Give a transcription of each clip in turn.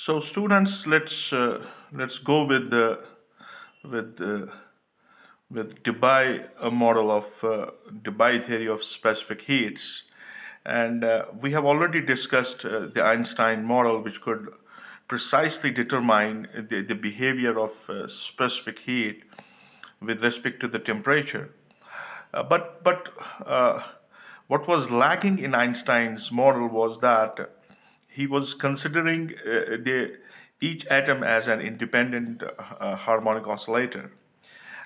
So students, let's go with the with the with Debye model of Debye theory of specific heats, and we have already discussed the Einstein model, which could precisely determine the behavior of specific heat with respect to the temperature. But what was lacking in Einstein's model was that he was considering each atom as an independent harmonic oscillator.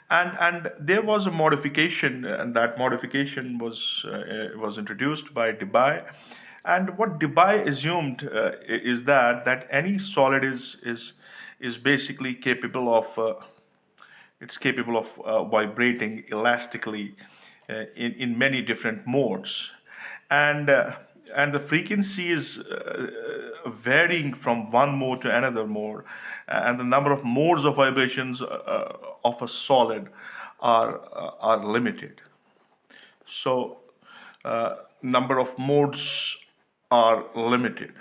And there was a modification, and that modification was introduced by Debye. And what Debye assumed is that any solid is basically capable of vibrating elastically in many different modes, and uh, and the frequency is varying from one mode to another mode, and the number of modes of vibrations of a solid are limited. So number of modes are limited.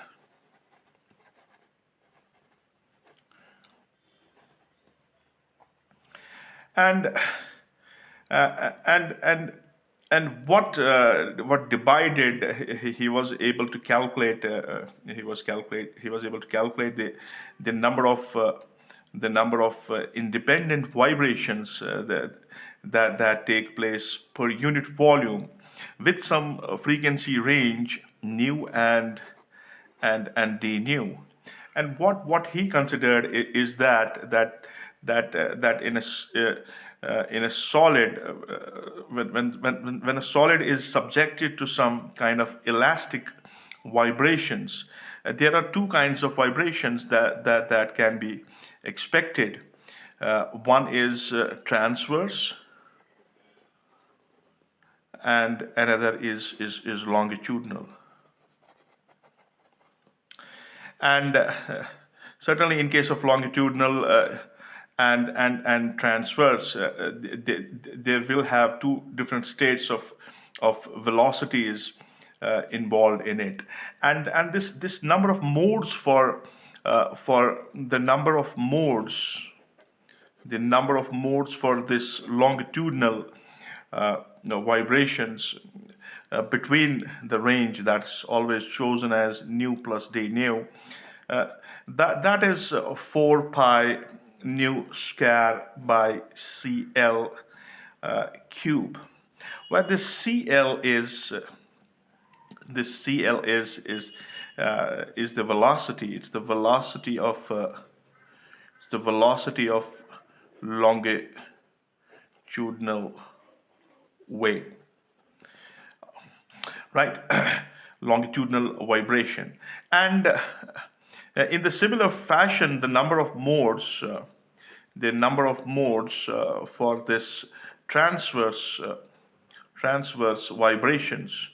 And and what divided he was able to calculate he was able to calculate the number of independent vibrations that take place per unit volume with some frequency range nu and d nu. And what he considered is that in a solid, when a solid is subjected to some kind of elastic vibrations, there are two kinds of vibrations that can be expected. One is transverse, and another is longitudinal. And certainly in case of longitudinal and transverse, there will have two different states of velocities involved in it, and this number of modes for the number of modes for this longitudinal vibrations between the range that's always chosen as nu plus d nu. Uh, that is 4 pi nu square by CL cube, where this CL is the velocity. It's the velocity of longitudinal wave, right? Longitudinal vibration. And in the similar fashion, the number of modes for this transverse transverse vibrations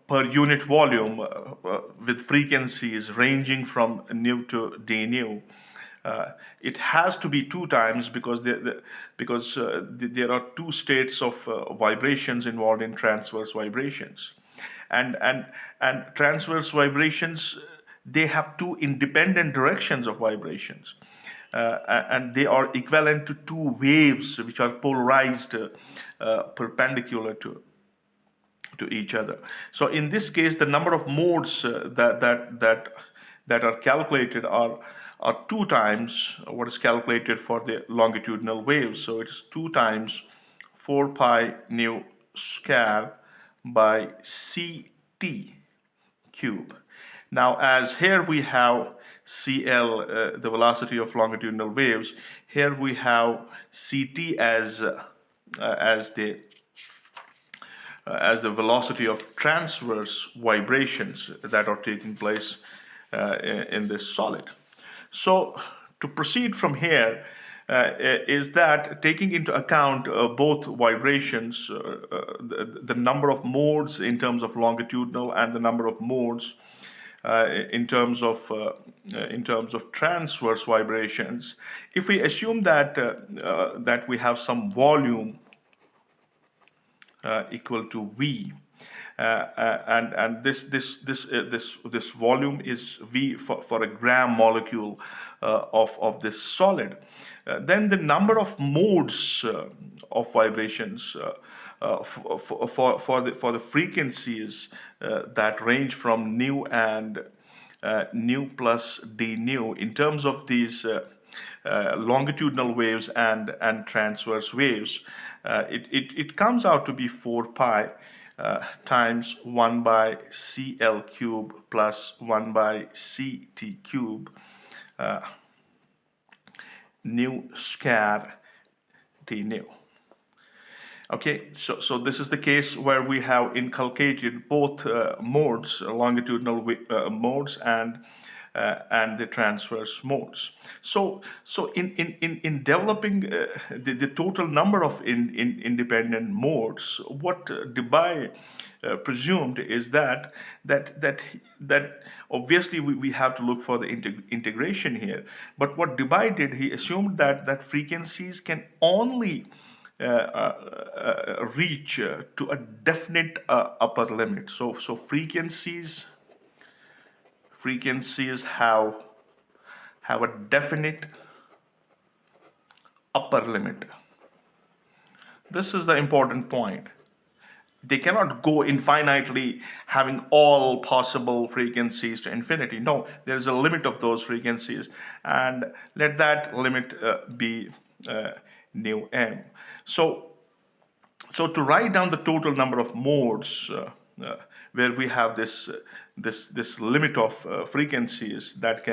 per unit volume with frequencies ranging from nu to d nu. It has to be two times because there are two states of vibrations involved in transverse vibrations, and and and transverse vibrations, they have two independent directions of vibrations, and they are equivalent to two waves which are polarized perpendicular to each other. So in this case, the number of modes that are calculated are two times what is calculated for the longitudinal waves. So it is two times 4 pi nu square by CT cube. Now, as here we have CL, the velocity of longitudinal waves, here we have CT as the velocity of transverse vibrations that are taking place in this solid. So to proceed from here, is that taking into account both vibrations, the number of modes in terms of longitudinal and the number of modes in terms of transverse vibrations. If we assume that we have some volume equal to V, and this volume is V for a gram molecule of this solid. Then the number of modes of vibrations for the frequencies that range from nu and nu plus d nu in terms of these longitudinal waves and transverse waves, it comes out to be 4 pi times 1 by CL cube plus 1 by CT cube nu square d nu. Okay, so this is the case where we have inculcated both modes, longitudinal modes and the transverse modes. So in developing the total number of independent modes, what Debye presumed is that obviously we have to look for the integration here. But what Debye did, he assumed that frequencies can only reach to a definite upper limit. So frequencies have a definite upper limit. This is the important point. They cannot go infinitely having all possible frequencies to infinity. No, there is a limit of those frequencies, and let that limit be nu m. So to write down the total number of modes where we have this limit of frequencies that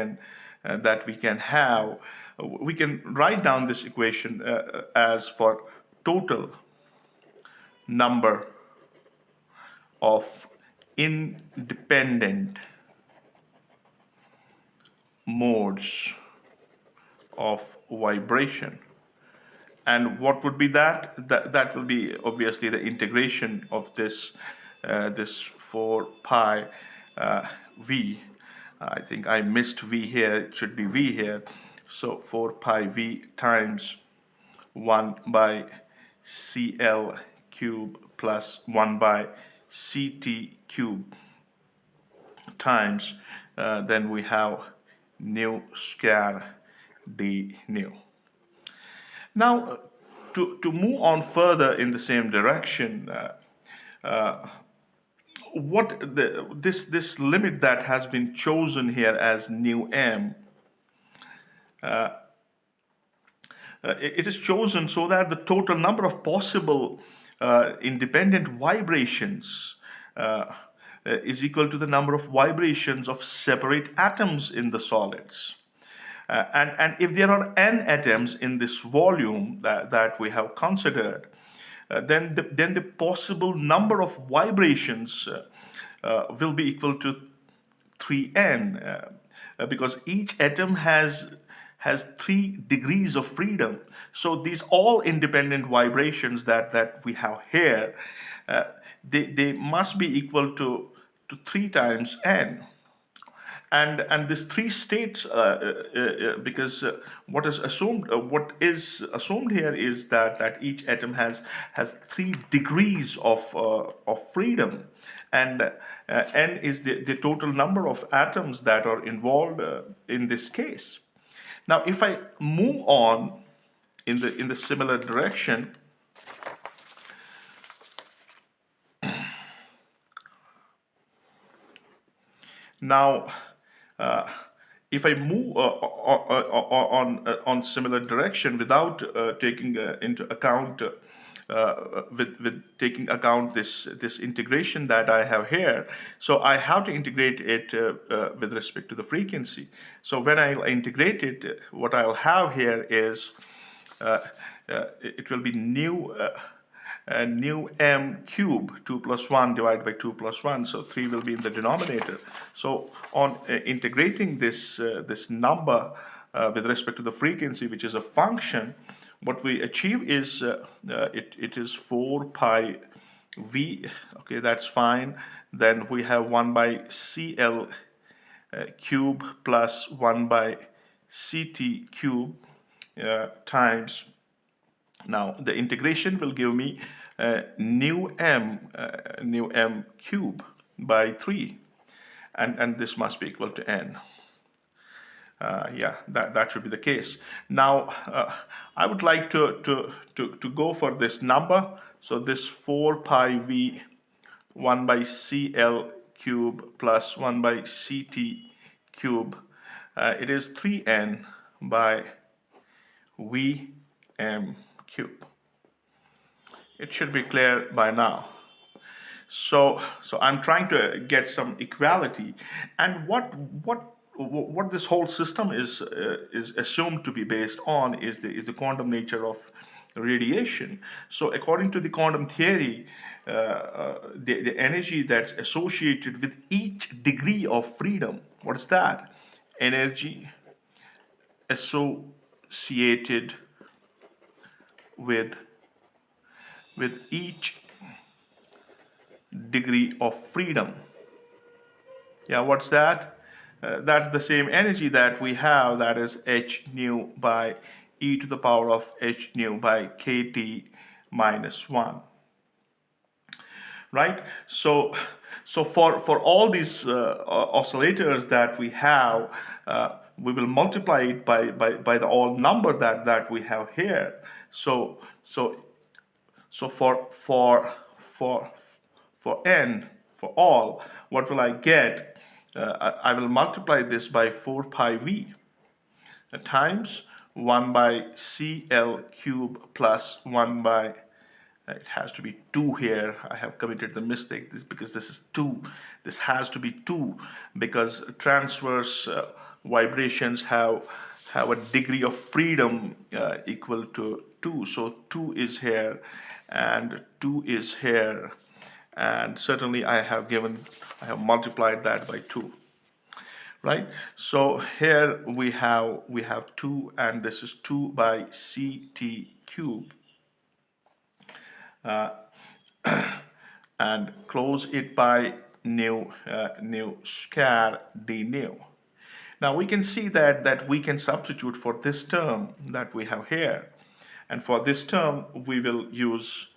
we can have, we can write down this equation as for total number of independent modes of vibration. And what would be that? That will be obviously the integration of this 4 pi v. I think I missed v here. It should be v here. So 4 pi v times 1 by CL cube plus 1 by CT cube times then we have nu square d nu. Now, to move on further in the same direction, this limit that has been chosen here as nu m, it is chosen so that the total number of possible independent vibrations is equal to the number of vibrations of separate atoms in the solids. And if there are n atoms in this volume that we have considered, then the possible number of vibrations will be equal to 3n, because each atom has 3 degrees of freedom. So these all independent vibrations that we have here, they must be equal to 3 times n. And these 3 states, because what is assumed here is that each atom has 3 degrees of freedom, and n is the total number of atoms that are involved in this case. Now, if I move on in the similar direction, now. If I move on similar direction without taking into account with taking account this integration that I have here, so I have to integrate it with respect to the frequency. So when I integrate it, what I'll have here is it will be nu m cube 2 plus 1 divided by 2 plus 1, so 3 will be in the denominator. So on integrating this number with respect to the frequency, which is a function, what we achieve is it is 4 pi v. Okay, that's fine. Then we have 1 by CL cube plus 1 by CT cube times. Now the integration will give me nu m cube by 3, and this must be equal to n. Yeah, that should be the case. Now, I would like to go for this number. So this 4 pi v 1 by CL cube plus 1 by CT cube, it is 3n by Vm cube. It should be clear by now. So I'm trying to get some equality, and what this whole system is assumed to be based on is the quantum nature of radiation. So according to the quantum theory, the energy that's associated with each degree of freedom, what is that? Energy associated with each degree of freedom. Yeah, what's that? That's the same energy that we have, that is h nu by e to the power of h nu by kt minus 1. Right? So for all these oscillators that we have, we will multiply it by the all number that we have here. So for n, for all, what will I get? I will multiply this by 4 pi v times 1 by CL cube plus 1 by, it has to be 2 here. I have committed the mistake because this is 2. This has to be 2 because transverse vibrations have a degree of freedom equal to 2. So 2 is here and 2 is here, and certainly I have multiplied that by 2. Right? So here we have 2, and this is 2 by CT cube, and close it by nu square d nu. Now we can see that we can substitute for this term that we have here, and for this term we will use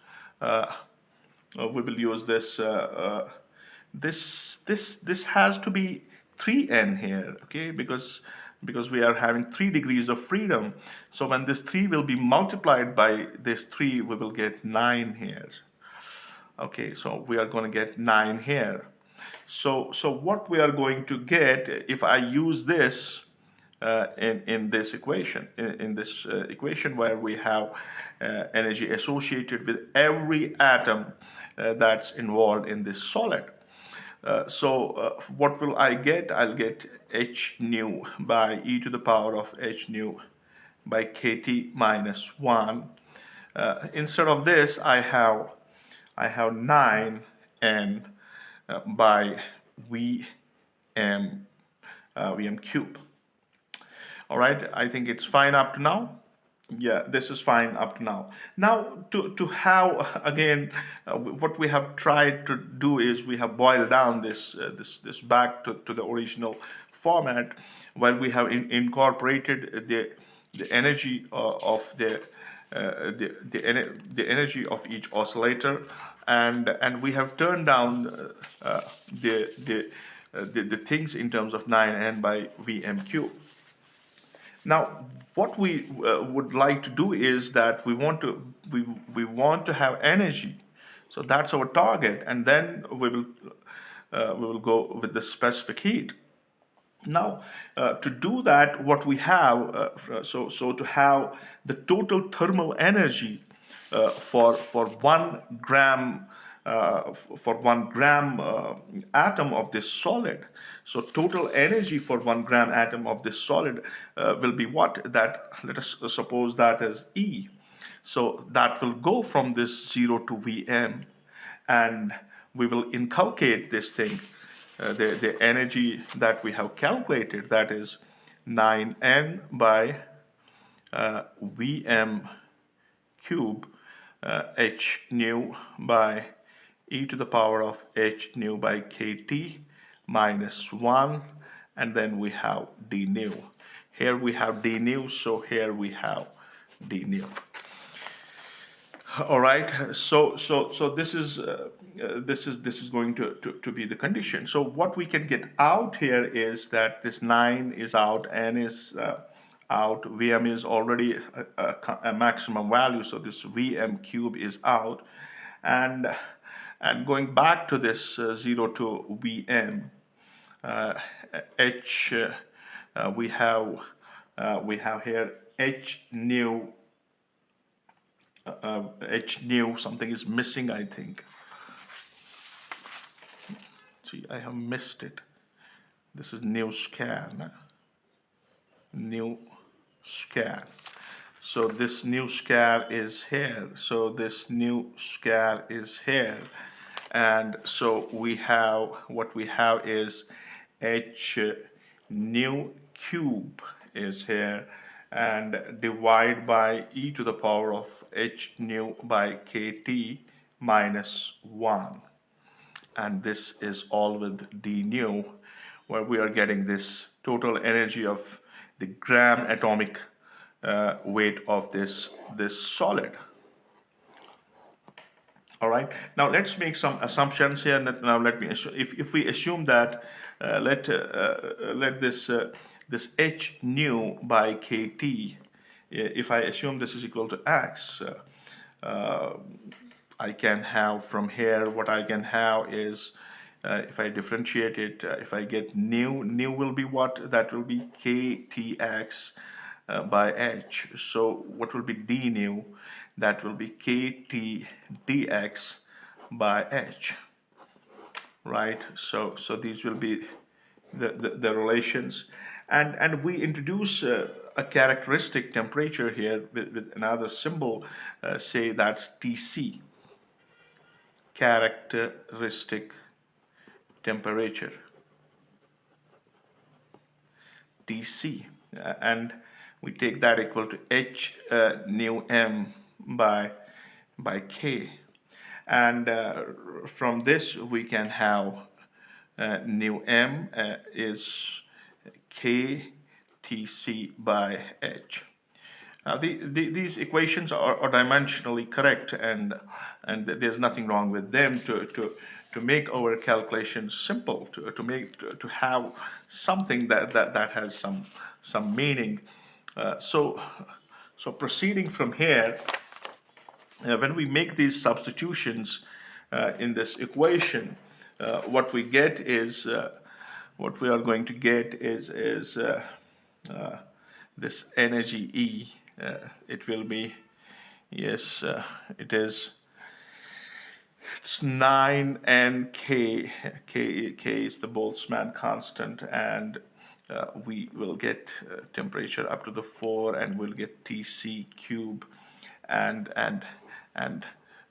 this has to be 3n here, okay, because we are having 3 degrees of freedom. So when this 3 will be multiplied by this 3, we will get 9 here. Okay, so we are going to get 9 here. So what we are going to get if I use this in this equation, equation where we have energy associated with every atom that's involved in this solid. What will I get? I'll get h nu by e to the power of h nu by kt minus 1. Instead of this, I have 9n by Vm cube. All right, I think it's fine up to now. Yeah, this is fine up to now. Now, to have, again, what we have tried to do is we have boiled down this back to the original format, where we have incorporated the energy of the energy of each oscillator, and we have turned down the things in terms of 9n by Vm cube. Now, what we would like to do is that we want to have energy, so that's our target, and then we will go with the specific heat. Now, to do that, what we have, so to have the total thermal energy for 1 gram atom of this solid. So total energy for 1 gram atom of this solid will be what? That, let us suppose that is E. So that will go from this 0 to Vm, and we will inculcate this thing, the energy that we have calculated, that is 9n by Vm cube h nu by e to the power of h nu by kt minus 1, and then we have d nu. Here we have d nu, so here we have d nu. All right. So this is going to be the condition. So what we can get out here is that this 9 is out, n is out, Vm is already a maximum value, so this Vm cube is out, and going back to this 0 to Vm, uh, h we have here h new H new, something is missing, I think. See, I have missed it. This is new scan. New scan. So this new scan is here. So this new scan is here. And so we have, what we have is H new cube is here, and divide by e to the power of H new by kt minus 1. And this is all with d nu, where we are getting this total energy of the gram atomic weight of this solid. All right. Now let's make some assumptions here. Now let me assume, if we assume that let this h nu by kt, if I assume this is equal to x, I can have from here, what I can have is, if I differentiate it, if I get nu will be what? That will be ktx by h. So what will be d nu? That will be kt dx by h, right? So these will be the relations, and we introduce a characteristic temperature here with another symbol, say that's Tc, characteristic temperature, Tc, and we take that equal to h nu m by k, and from this we can have nu m is k Tc by h. Now these equations are dimensionally correct, and there's nothing wrong with them to make our calculations simple, to have something that has some meaning. So proceeding from here, when we make these substitutions in this equation, what we get is what we are going to get is this energy E. It will be, yes, it's 9 and K is the Boltzmann constant, and we will get temperature up to the 4, and we'll get Tc cube, and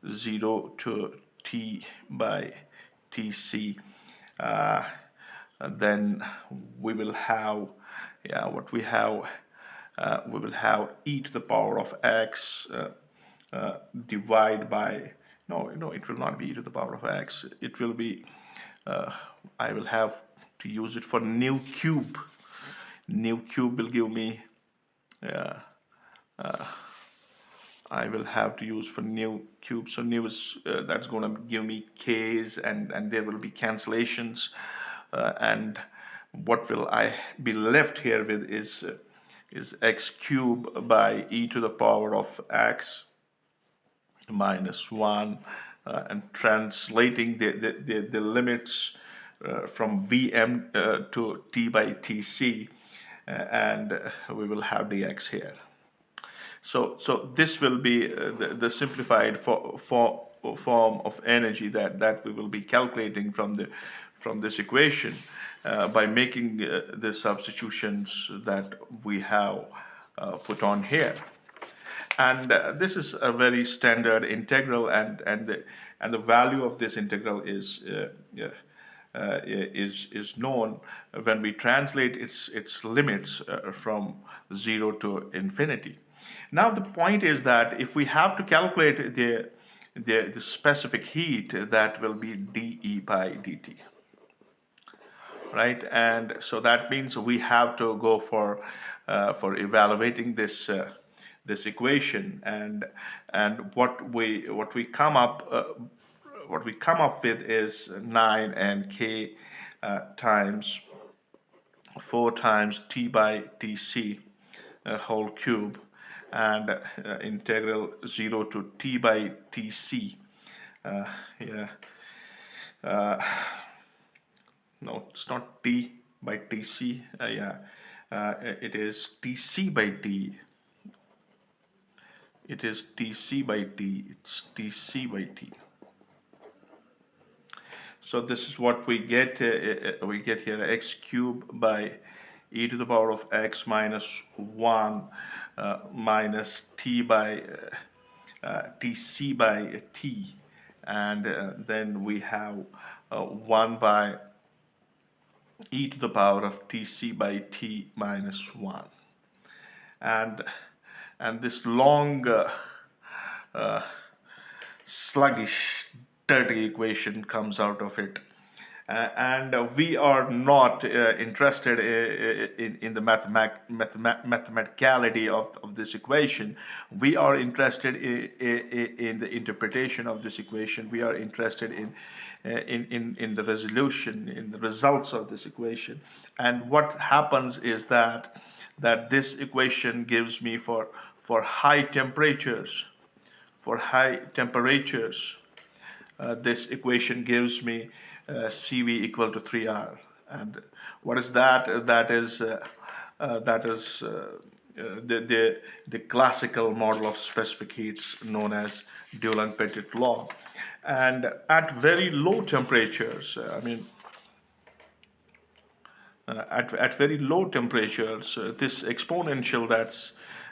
0 to T by Tc. Then we will have, what we have, we will have e to the power of x divide by, no, it will not be e to the power of x. It will be, I will have to use it for nu cube. Nu cube will give me, I will have to use for nu cube. So nu is, that's going to give me k's, and there will be cancellations. And what will I be left here with is x cube by e to the power of x minus 1, and translating the limits from Vm to T by Tc, and we will have dx here. So this will be the simplified form of energy that we will be calculating from this equation by making the substitutions that we have put on here. And this is a very standard integral, and the value of this integral is known when we translate its limits from 0 to infinity. Now the point is that if we have to calculate the specific heat, that will be dE by dt, right? And so that means we have to go for evaluating this equation, and what we come up with is 9 and k times 4 times t by tc whole cube, and integral 0 to t by tc. Yeah, no, it's not t by tc. Yeah, it is tc by t. It is tc by t. It's tc by t. So this is what we get. We get here x cubed by e to the power of x minus 1 minus t by tc by t, and then we have 1 by e to the power of tc by t minus 1, and this long sluggish dirty equation comes out of it. And we are not interested in the mathematicality of this equation. We are interested in the interpretation of this equation. We are interested in the resolution, in the results of this equation. And what happens is that this equation gives me for high temperatures, this equation gives me CV equal to 3R. And what is that? That is the classical model of specific heats known as Dulong-Petit law. And at very low temperatures, at very low temperatures, this exponential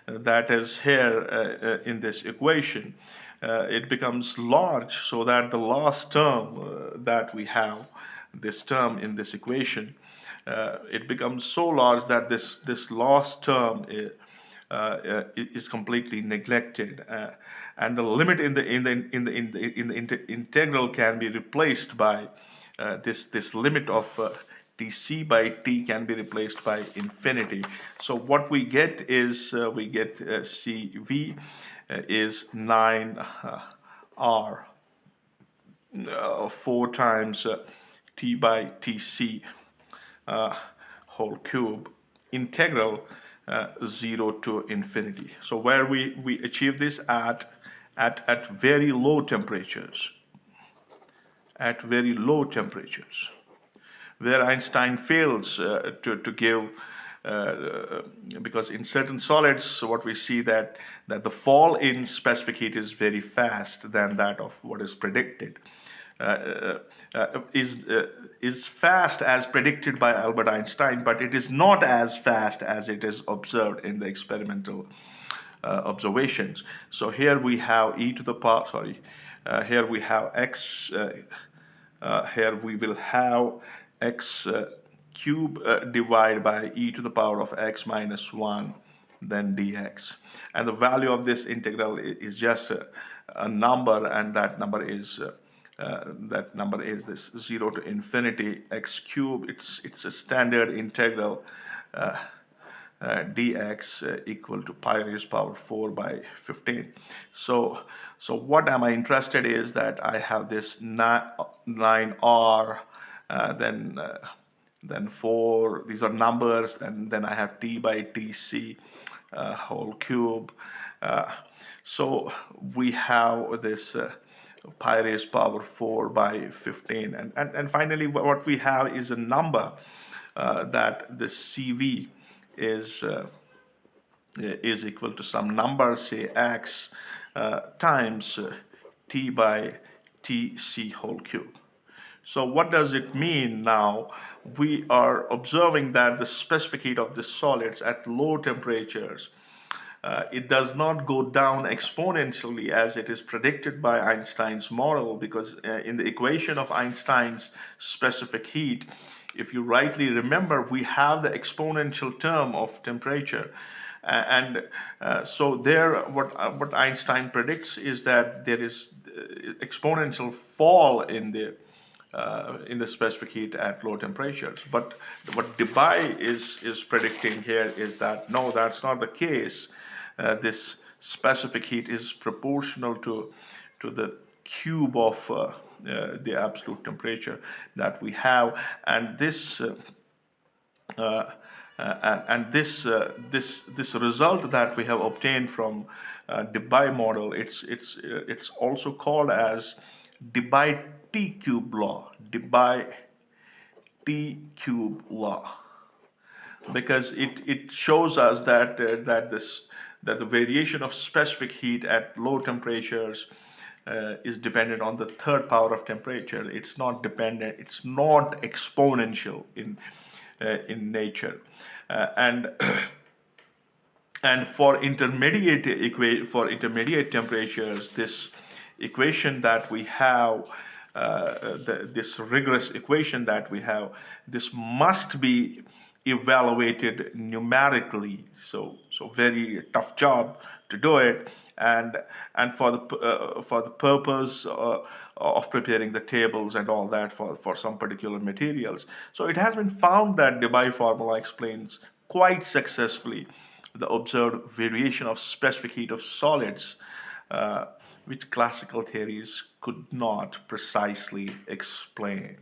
that is here in this equation, it becomes large, so that the last term that we have, this term in this equation, it becomes so large that this last term is completely neglected, and the limit in the integral can be replaced by this limit of dc by t can be replaced by infinity. So what we get is we get cv is 9r 4 times t by tc whole cube, integral 0 to infinity. So where we achieve this at very low temperatures, where Einstein fails to give, because in certain solids, what we see that the fall in specific heat is very fast than that of what is predicted. Is fast as predicted by Albert Einstein, but it is not as fast as it is observed in the experimental observations. So here we have e to the power, here we have x, here we will have x cube divided by e to the power of x minus 1, then dx. And the value of this integral is just a number, and that number is this 0 to infinity x cube. It's a standard integral dx equal to pi raised power 4 by 15. So what am I interested is that I have this 9r, then 4, these are numbers, and then I have t by tc whole cube. So we have this pi raised power 4 by 15, and finally what we have is a number that the CV is equal to some number, say x times t by tc whole cube. So what does it mean now? We are observing that the specific heat of the solids at low temperatures, it does not go down exponentially as it is predicted by Einstein's model, because in the equation of Einstein's specific heat, if you rightly remember, we have the exponential term of temperature. So there, what Einstein predicts is that there is exponential fall in the specific heat at low temperatures. But what Debye is predicting here is that no, that's not the case. This specific heat is proportional to the cube of the absolute temperature that we have, and uh, this result that we have obtained from Debye model, it's also called as Debye T cube law. Debye T cube law, because it shows us that the variation of specific heat at low temperatures is dependent on the third power of temperature. It's not dependent. It's not exponential in nature, and and for intermediate temperatures, this equation that we have, this rigorous equation that we have, this must be evaluated numerically. So very tough job to do it, and for the purpose of preparing the tables and all that for some particular materials. So it has been found that Debye formula explains quite successfully the observed variation of specific heat of solids, uh, which classical theories could not precisely explain.